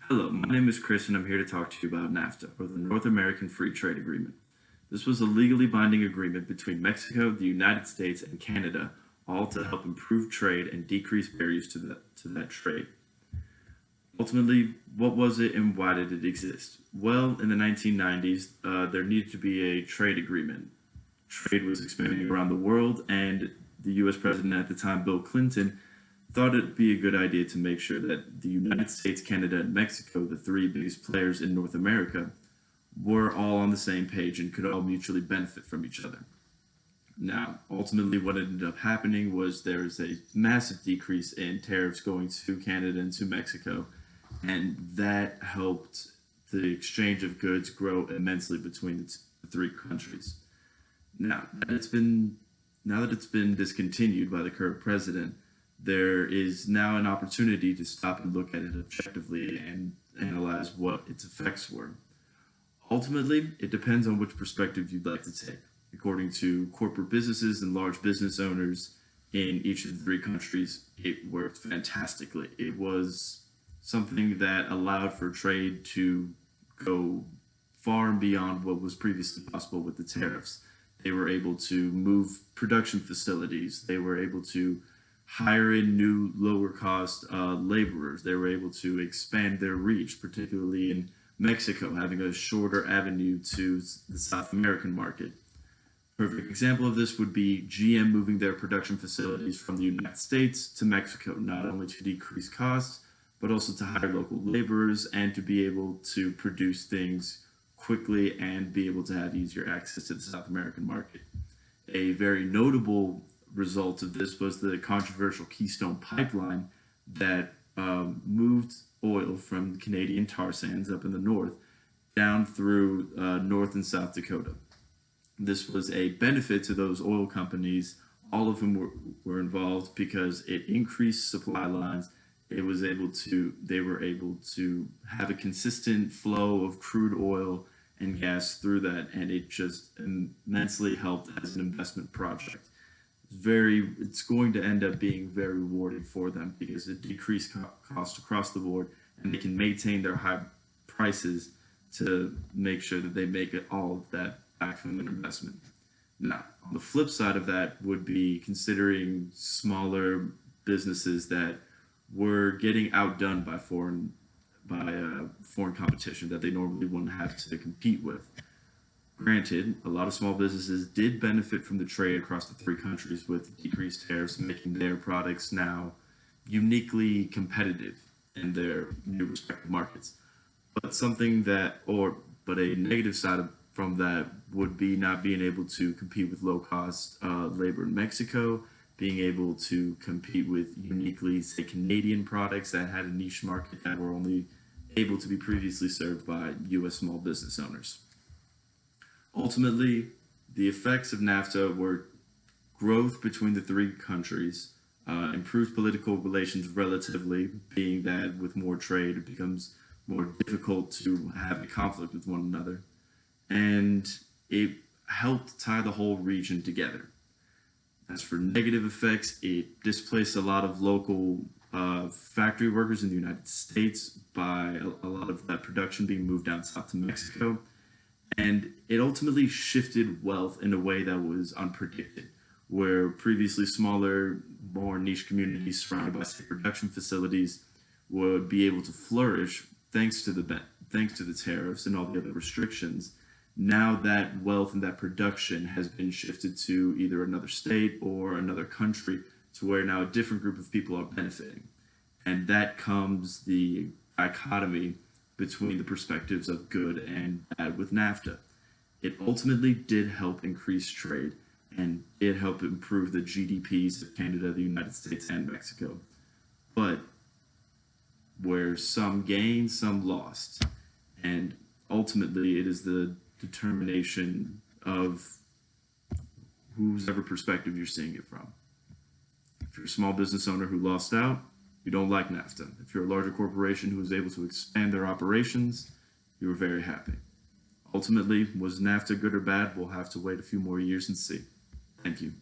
Hello, my name is Chris, and I'm here to talk to you about NAFTA, or the North American Free Trade Agreement. This was a legally binding agreement between Mexico, the United States, and Canada, all to help improve trade and decrease barriers to that trade. Ultimately, what was it and why did it exist? Well, in the 1990s, there needed to be a trade agreement. Trade was expanding around the world, and the US president at the time, Bill Clinton, thought it'd be a good idea to make sure that the United States, Canada, and Mexico, the three biggest players in North America, were all on the same page and could all mutually benefit from each other. Now, ultimately, what ended up happening was there was a massive decrease in tariffs going to Canada and to Mexico, and that helped the exchange of goods grow immensely between the three countries. Now that it's been discontinued by the current president, there is now an opportunity to stop and look at it objectively and analyze what its effects were. Ultimately, it depends on which perspective you'd like to take. According to corporate businesses and large business owners in each of the three countries, it worked fantastically. It was something that allowed for trade to go far and beyond what was previously possible with the tariffs. They were able to move production facilities. They were able to hire in new lower cost laborers. They were able to expand their reach, particularly in Mexico, having a shorter avenue to the South American market. Perfect example of this would be GM moving their production facilities from the United States to Mexico, not only to decrease costs, but also to hire local laborers and to be able to produce things quickly and be able to have easier access to the South American market. A very notable result of this was the controversial Keystone Pipeline that moved oil from Canadian tar sands up in the north down through North and South Dakota. This was a benefit to those oil companies, all of whom were involved because it increased supply lines. They were able to have a consistent flow of crude oil and gas through that, and it just immensely helped as an investment project. It's going to end up being very rewarding for them because it decreased cost across the board, and they can maintain their high prices to make sure that they make all of that back from their investment. Now, on the flip side of that would be considering smaller businesses that were getting outdone by foreign competition that they normally wouldn't have to compete with. Granted, a lot of small businesses did benefit from the trade across the three countries with decreased tariffs, making their products now uniquely competitive in their new respective markets. But a negative from that would be not being able to compete with low cost labor in Mexico, being able to compete with uniquely, say, Canadian products that had a niche market that were only able to be previously served by U.S. small business owners. Ultimately, the effects of NAFTA were growth between the three countries, improved political relations relatively, being that with more trade it becomes more difficult to have a conflict with one another, and it helped tie the whole region together. As for negative effects, it displaced a lot of local factory workers in the United States by a lot of that production being moved down south to Mexico. And it ultimately shifted wealth in a way that was unpredicted, where previously smaller, more niche communities surrounded by say, production facilities would be able to flourish thanks to the tariffs and all the other restrictions. Now that wealth and that production has been shifted to either another state or another country, to where now a different group of people are benefiting. And that comes the dichotomy between the perspectives of good and bad with NAFTA. It ultimately did help increase trade and it helped improve the GDPs of Canada, the United States, and Mexico. But where some gained, some lost. And ultimately, it is the determination of whose ever perspective you're seeing it from. If you're a small business owner who lost out, you don't like NAFTA. If you're a larger corporation who was able to expand their operations, you were very happy. Ultimately, was NAFTA good or bad? We'll have to wait a few more years and see. Thank you.